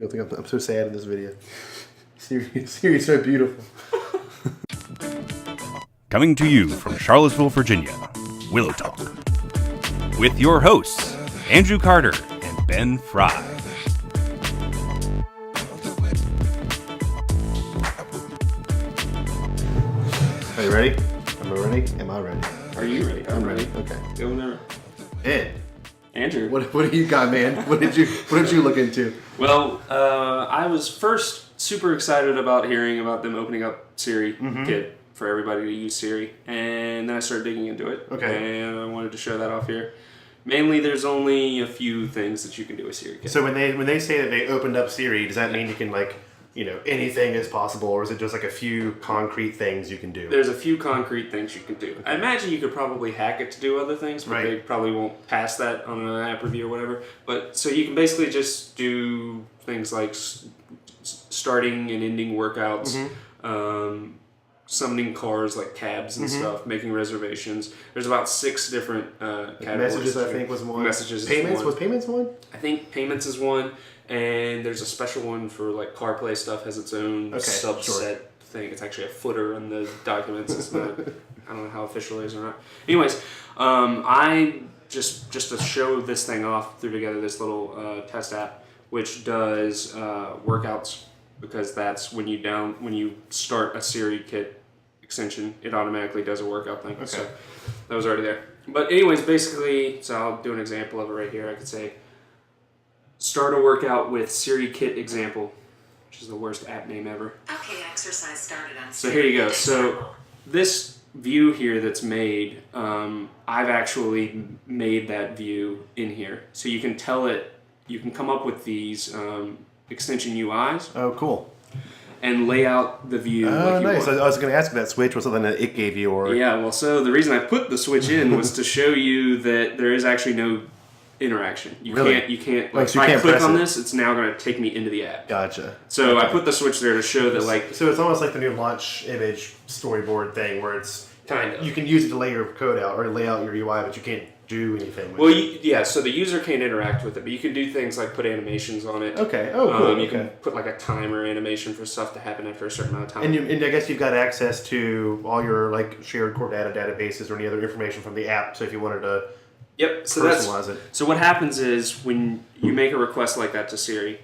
I think I'm so sad in this video. Siri's so beautiful. Coming to you from Charlottesville, Virginia, Willow Talk. With your hosts, Andrew Carter and Ben Fry. Are you ready? Am I ready? Am I ready? Are you ready? I'm ready. Okay. Go there. Ed, Andrew. what do you got, man? What did you look into? Well, I was first super excited about hearing about them opening up Siri Kit for everybody to use Siri, and then I started digging into it. Okay. And I wanted to show that off here. Mainly, there's only a few things that you can do with Siri Kit. So when they say that they opened up Siri, does that mean you can anything is possible, or is it just like a few concrete things you can do? There's a few concrete things you can do. I imagine you could probably hack it to do other things, but they probably won't pass that on an app review or whatever. But so you can basically just do things like starting and ending workouts, summoning cars like cabs and stuff, making reservations. There's about 6 different categories. Messages, I think, was one. Messages. Payments was payments one. I think payments is one. And there's a special one for like CarPlay stuff, has its own subset thing. It's actually a footer in the documents. It's not, I don't know how official it is or not. Anyways, I just to show this thing off, threw together this little test app, which does workouts, because that's when you start a Siri Kit extension, it automatically does a workout thing. Okay. So that was already there. But anyways, basically, so I'll do an example of it right here. I could say, start a workout with Siri Kit example, which is the worst app name ever. Okay, exercise started on. So here you go. So this view here that's made, I've actually made that view in here. So you can tell it, you can come up with these extension UIs. Oh, cool. And lay out the view. Oh, nice. I was going to ask if that switch was something that it gave you, or... Yeah, well, so the reason I put the switch in was to show you that there is actually no interaction. You can't like, so if I click on this, it's now going to take me into the app. Gotcha. So I put the switch there to show that, like... So it's almost like the new launch image storyboard thing, where it's... Kind of. You can use it to lay your code out, or lay out your UI, but you can't do anything with it. So the user can't interact with it, but you can do things like put animations on it. Okay. Oh, cool. You can put like a timer animation for stuff to happen after a certain amount of time. And I guess you've got access to all your like shared core data databases or any other information from the app, so if you wanted to... Yep. So personalize it. So what happens is when you make a request like that to Siri,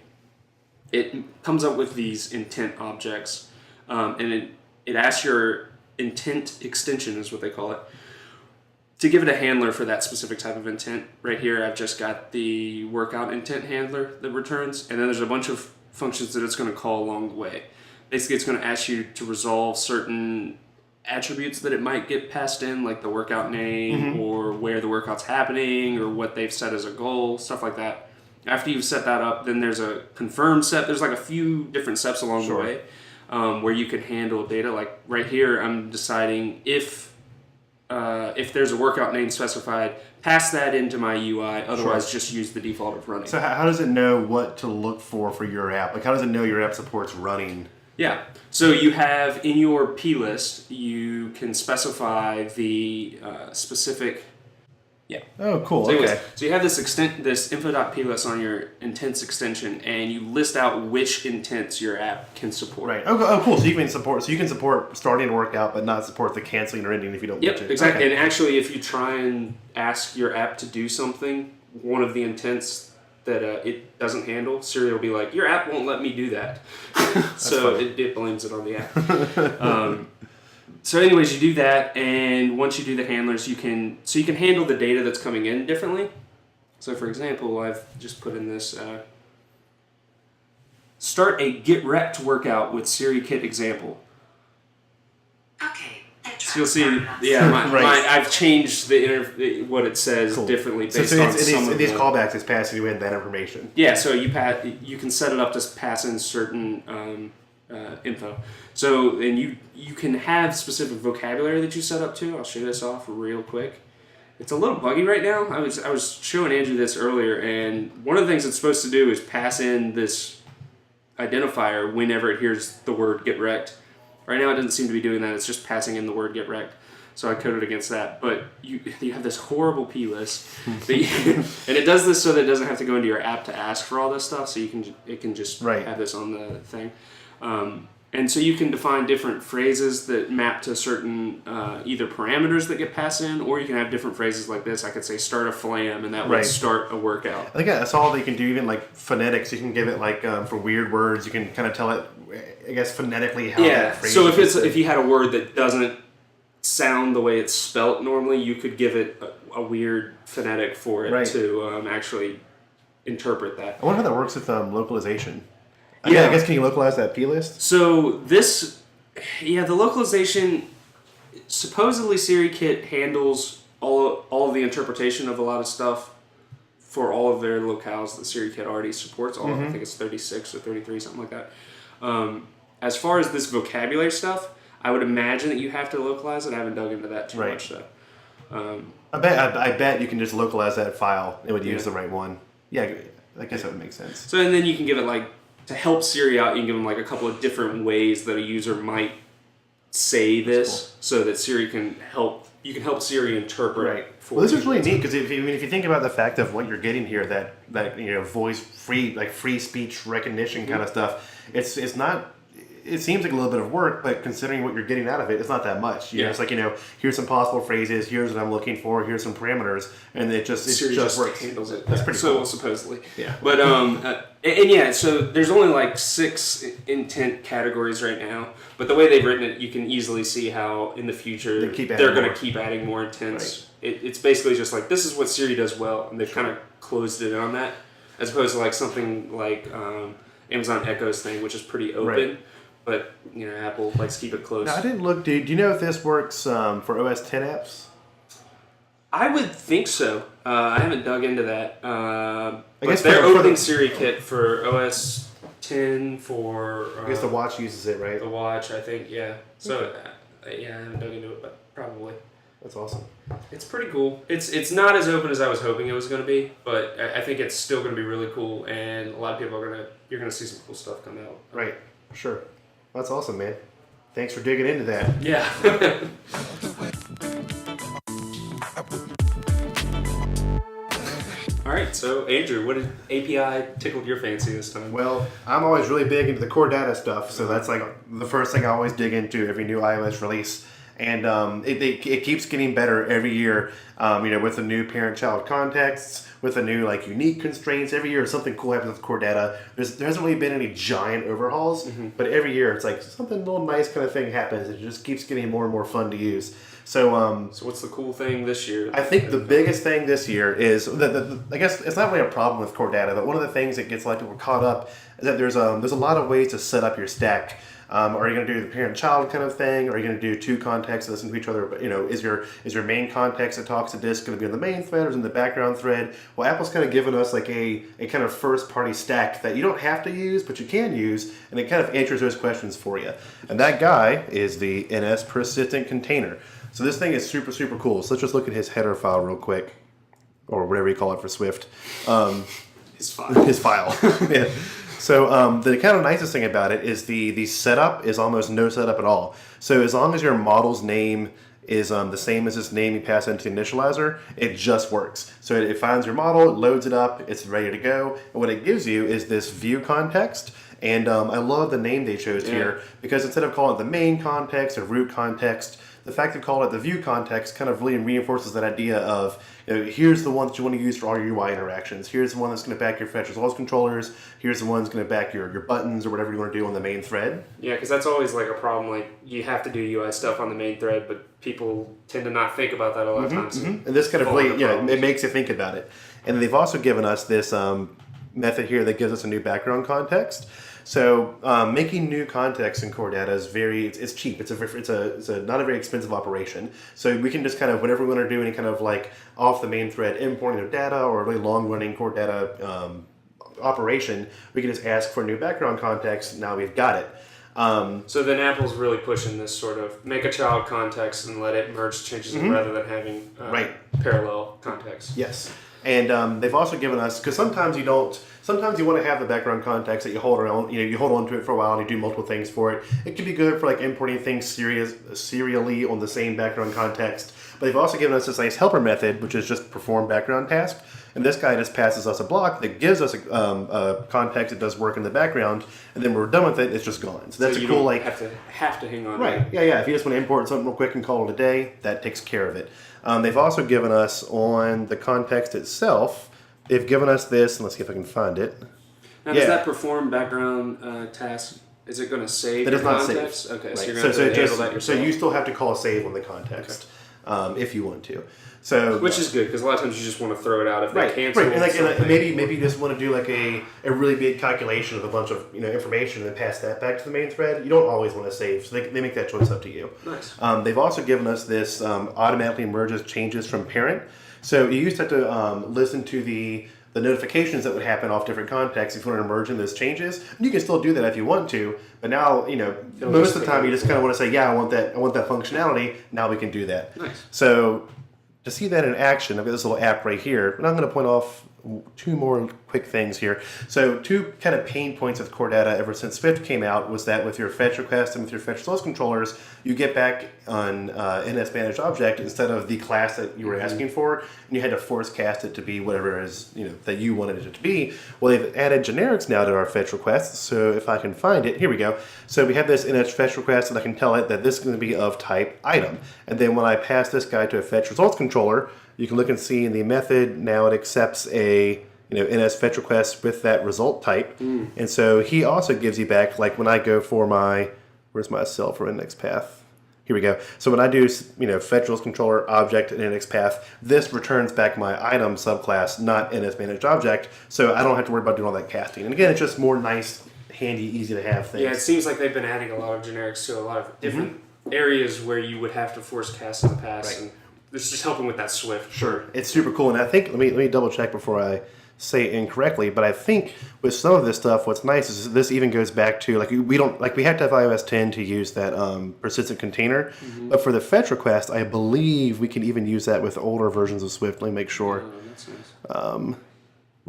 it comes up with these intent objects, and it asks your intent extension, is what they call it, to give it a handler for that specific type of intent. Right here, I've just got the workout intent handler that returns, and then there's a bunch of functions that it's going to call along the way. Basically, it's going to ask you to resolve certain attributes that it might get passed in, like the workout name, or where the workout's happening, or what they've set as a goal, stuff like that. After you've set that up, then there's a confirm step. There's like a few different steps along the way where you can handle data. Like right here, I'm deciding if there's a workout name specified, pass that into my UI, otherwise just use the default of running. So how does it know what to look for your app? Like, how does it know your app supports running? Yeah, so you have in your plist, you can specify the specific. Yeah. Oh, cool. So anyways, okay. So you have this info.plist on your intents extension, and you list out which intents your app can support. Right. Oh, cool. So you can support starting a workout, but not support the canceling or ending if you don't want to. Yep, exactly. Okay. And actually, if you try and ask your app to do something, one of the intents that it doesn't handle, Siri will be like, your app won't let me do that. So it blames it on the app. So anyways, you do that, and once you do the handlers, you can handle the data that's coming in differently. So for example, I've just put in this, start a get wrecked workout with Siri Kit example. Okay. So you'll see, I've changed what it says differently based on some of these callbacks. It's passing you in that information. Yeah, so you can set it up to pass in certain info. So and you can have specific vocabulary that you set up to. I'll show this off real quick. It's a little buggy right now. I was showing Andrew this earlier, and one of the things it's supposed to do is pass in this identifier whenever it hears the word get wrecked. Right now it doesn't seem to be doing that. It's just passing in the word get wrecked. so I coded against that. But you have this horrible P list, and it does this so that it doesn't have to go into your app to ask for all this stuff. So it can just have this on the thing. And so you can define different phrases that map to certain either parameters that get passed in, or you can have different phrases like this. I could say start a flam, and that would start a workout. I think that's all they can do, even like phonetics. You can give it like for weird words, you can kind of tell it, I guess, phonetically how that phrase so if you had a word that doesn't sound the way it's spelt normally, you could give it a weird phonetic for it to actually interpret that. I wonder how that works with localization. I guess can you localize that P list? So the localization, supposedly Siri Kit handles all of the interpretation of a lot of stuff for all of their locales that Siri Kit already supports. I think it's 36 or 33, something like that. As far as this vocabulary stuff, I would imagine that you have to localize it. I haven't dug into that too much though. I bet you can just localize that file. It would use the right one. Yeah, I guess that would make sense. So and then you can give it like, to help Siri out, you can give them like a couple of different ways that a user might say this, so that Siri can help. You can help Siri interpret. Well, this is really neat because if you think about the fact of what you're getting here, that voice free speech recognition kind of stuff, it's not. It seems like a little bit of work, but considering what you're getting out of it, it's not that much. You know, it's like, here's some possible phrases, here's what I'm looking for, here's some parameters, and it just works. Handles it. That's pretty cool. Supposedly. Yeah. But so there's only like 6 intent categories right now. But the way they've written it, you can easily see how in the future they're going to keep adding more intents. Right. It's basically just like, this is what Siri does well, and they've kind of closed it on that, as opposed to like something like Amazon Echo's thing, which is pretty open. Right. But, Apple likes to keep it close. Now, I didn't look, dude. Do you know if this works for OS 10 apps? I would think so. I haven't dug into that. But they're opening Siri Kit for OS 10 for... I guess the watch uses it, right? The watch, I think, yeah. So, I haven't dug into it, but probably. That's awesome. It's pretty cool. It's not as open as I was hoping it was going to be, but I think it's still going to be really cool, and a lot of people you're going to see some cool stuff come out. Right, sure. That's awesome, man. Thanks for digging into that. Yeah. All right, so Andrew, what API tickled your fancy this time? Well, I'm always really big into the core data stuff, so that's like the first thing I always dig into every new iOS release. And it keeps getting better every year, with the new parent-child contexts, with the new unique constraints. Every year something cool happens with core data. There hasn't really been any giant overhauls, but every year it's like something little nice kind of thing happens. It just keeps getting more and more fun to use. So, so what's the cool thing this year? I think the biggest thing this year is I guess it's not really a problem with core data, but one of the things that gets a lot of people caught up is that there's a lot of ways to set up your stack. Are you going to do the parent-child kind of thing? Are you going to do 2 contexts that listen to each other? But is your main context that talks to disk going to be on the main thread or is in the background thread? Well, Apple's kind of given us like a kind of first-party stack that you don't have to use, but you can use, and it kind of answers those questions for you. And that guy is the NS persistent container. So this thing is super, super cool. So let's just look at his header file real quick, or whatever you call it for Swift. His file. His file. Yeah. So the kind of nicest thing about it is the setup is almost no setup at all. So as long as your model's name is the same as this name you pass into the initializer, it just works. So it finds your model, it loads it up, it's ready to go. And what it gives you is this view context. And I love the name they chose here because instead of calling it the main context or root context, the fact they call it the view context kind of really reinforces that idea of, here's the one that you want to use for all your UI interactions. Here's the one that's going to back your fetch results controllers. Here's the one that's going to back your buttons or whatever you want to do on the main thread. Yeah, because that's always like a problem. Like you have to do UI stuff on the main thread, but people tend to not think about that a lot of times. And this kind of really, it makes you think about it. And they've also given us this method here that gives us a new background context. So making new context in core data is it's cheap. It's a not a very expensive operation. So we can just kind of, whenever we want to do any kind of off the main thread importing of data or a really long running core data operation, we can just ask for a new background context. Now we've got it. So then Apple's really pushing this sort of make a child context and let it merge changes rather than having parallel context. Yes. And they've also given us, because sometimes you want to have the background context that you hold around, you hold on to it for a while and you do multiple things for it. It can be good for like importing things serially on the same background context. But they've also given us this nice helper method, which is just perform background task. And this guy just passes us a block that gives us a context that does work in the background, and then when we're done with it, it's just gone. So that's you a cool, don't have to hang on. Right. Yeah. If you just want to import something real quick and call it a day, that takes care of it. They've also given us on the context itself. They've given us this, and let's see if I can find it. Now, does that perform background task? Is it going to save? It does not context? save. Okay, right. so you're going to handle that yourself. So you still have to call save on the context if you want to. So which is good because a lot of times you just want to throw it out if they cancel. Right, and maybe you just want to do like a really big calculation of a bunch of information and then pass that back to the main thread. You don't always want to save, so they make that choice up to you. Nice. They've also given us this automatically merges changes from parent. So you used to have to listen to the notifications that would happen off different contexts if you want to merge in those changes. And you can still do that if you want to, but now most of the time you just kind of want to say, I want that functionality. Now we can do that. Nice. So to see that in action, I've got this little app right here, and I'm going to point off two more quick things here. So two kind of pain points with core data ever since Swift came out was that with your fetch request and with your fetch source controllers, you get back on NS managed object instead of the class that you were asking for, and you had to force cast it to be whatever it is that you wanted it to be. Well, they've added generics now to our fetch requests. So if I can find it, here we go. So we have this NS fetch request, and I can tell it that this is going to be of type item. And then when I pass this guy to a fetch results controller, you can look and see in the method now it accepts a NS fetch request with that result type. And so he also gives you back, like when I go for where's my cell for index path? Here we go. So when I do fetch results controller object and index path, this returns back my item subclass, not NS managed object. So I don't have to worry about doing all that casting. And again, it's just more nice, handy, easy to have things. Yeah, it seems like they've been adding a lot of generics to a lot of different areas where you would have to force cast in the past. Right. And it's just helping with that Swift. Sure, it's super cool, and I think let me double check before I say it incorrectly. But I think with some of this stuff, what's nice is this even goes back to we have to have iOS 10 to use that persistent container. But for the fetch request, I believe we can even use that with older versions of Swift. Let me make sure. Oh, that's nice.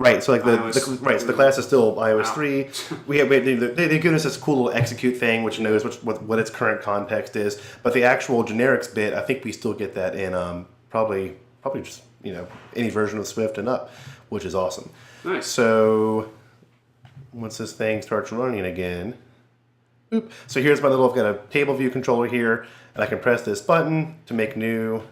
Right, so so the class is still iOS 3. They give us this cool little execute thing, which knows what its current context is. But the actual generics bit, I think we still get that in probably just any version of Swift and up, which is awesome. Nice. So once this thing starts running again, boop. So here's my I've got a table view controller here, and I can press this button to make new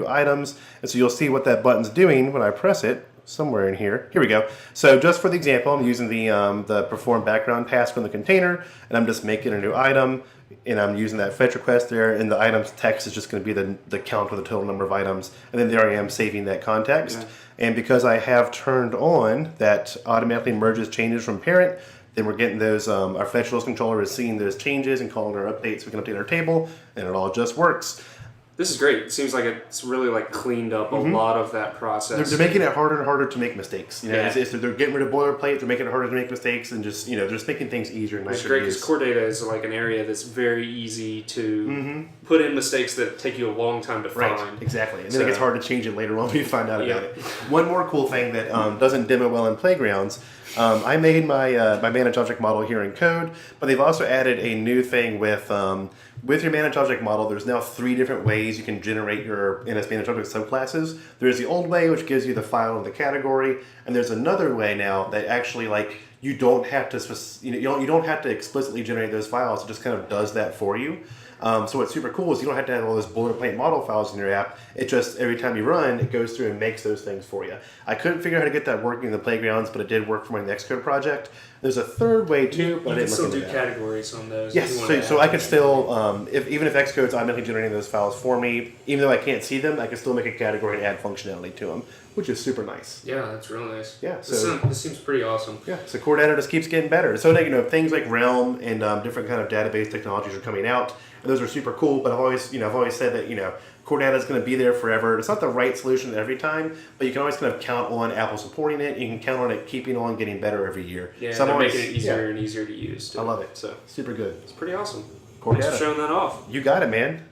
items, and so you'll see what that button's doing when I press it. Somewhere in here. Here we go. So just for the example, I'm using the perform background task from the container, and I'm just making a new item, and I'm using that fetch request there, and the item's text is just going to be the count of the total number of items, and then there I am saving that context. Yeah. And because I have turned on that automatically merges changes from parent, then we're getting those, our fetch results controller is seeing those changes and calling our updates so we can update our table, and it all just works. This is great. It seems like it's really cleaned up a lot of that process. They're making it harder and harder to make mistakes. They're getting rid of boilerplate. They're making it harder to make mistakes, and just just making things easier and nicer. It's great because core data is an area that's very easy to put in mistakes that take you a long time to find. Right, exactly. And then it gets hard to change it later on when you find out about it. One more cool thing that doesn't demo well in playgrounds. I made my managed object model here in code, but they've also added a new thing with your managed object model. There's now 3 different ways you can generate your NS managed object subclasses. There's the old way, which gives you the file and the category, and there's another way now that actually you don't have to you don't have to explicitly generate those files. It just kind of does that for you. So what's super cool is you don't have to have all those boilerplate model files in your app. It just, every time you run, it goes through and makes those things for you. I couldn't figure out how to get that working in the playgrounds, but it did work for my Xcode project. There's a third way too, but I didn't look into that. You can still do categories on those. Yes, so I could still, even if Xcode's automatically generating those files for me, even though I can't see them, I can still make a category and add functionality to them, which is super nice. Yeah, that's really nice. Yeah, this seems pretty awesome. Yeah, so core data just keeps getting better. So things like Realm and different kind of database technologies are coming out, and those are super cool. But I've always said that core data is going to be there forever. It's not the right solution every time, but you can always kind of count on Apple supporting it. You can count on it keeping on getting better every year. Yeah, so they're making it easier and easier to use. I love it. So super good. it's pretty awesome. Core Thanks data. for showing that off. You got it, man.